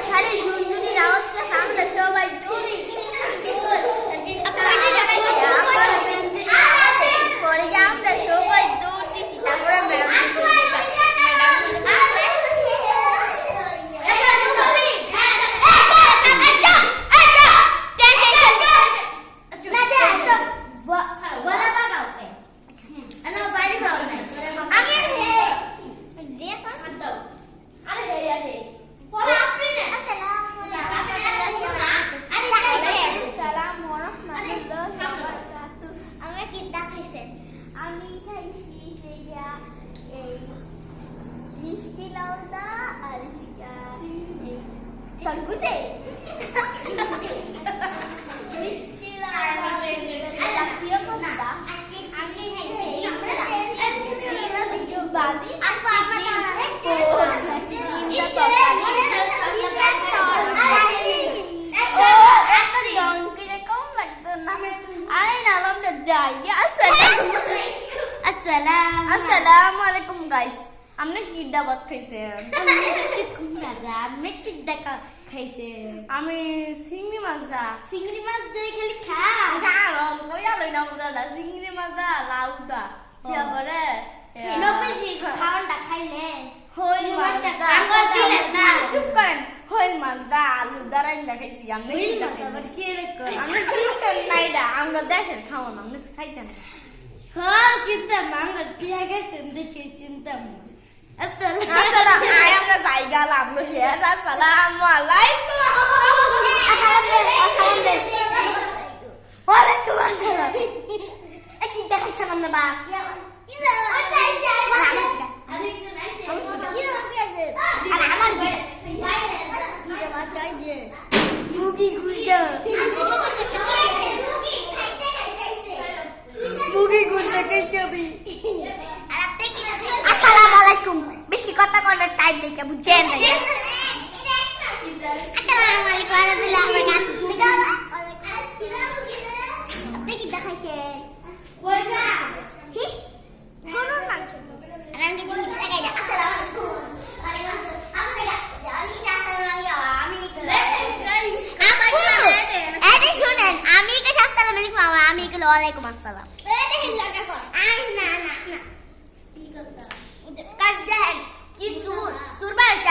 খালি ঝুনঝুনি রাউতকে সামনে সবাই দৌড়ি পরে গিয়ে আমরা সবাই দৌড় দিচ্ছি তারপরে ম্যাডাম আমি খাইছি এই মিষ্টি লাউদা আর তরমুজে মিষ্টি লাউদা আর প্রিয় কোনটা আমি খাইছি বাদি আর আসসালামু আলাইকুম গাইস আপনি কি দাওয়াত খাইছেন আমি কি দেখা খাইছেন আমি চিংড়ি মাছ দিয়ে খালি খাওয়া কইয়া লই না বুঝলা চিংড়ি মাছ দা লাউদা তারপরে নবজি খাওয়াটা খাইলেন হই মাছটা আঙ্গুর দিলেন না চুপ করেন হই মাছ দা আলু দা রান্না খাইছি আমি কি খাইছি কি রে আমি কি নাইডা আমরা দেশের খাওয়া না আমি খাইতেন হ্যাঁ চিন্তা মাঙ্গল কি আগে দেখে চিন্তা আসসালামু আমরা জায়গা লাগলো শেষ আসসালামু আলাইকুম ওয়ালাইকুম আসসালাম কি দেখাইছেন আমরা বা মুগি গুইদা মুগি গুইদা কইতাবি আসসালামু আলাইকুম বেশি কথা করার টাইম নেই কে বুঝছেন না আসসালামু আলাইকুম আলহামদুলিল্লাহ আমরা গাছ দিগা আপনি কি দেখাইছেন কইরা হি কোন মাংস আমি কিছু দেখাই না আসসালামু আলাইকুম ওয়ালাইকুম আসসালাম না না না কি করতে কাজ দেন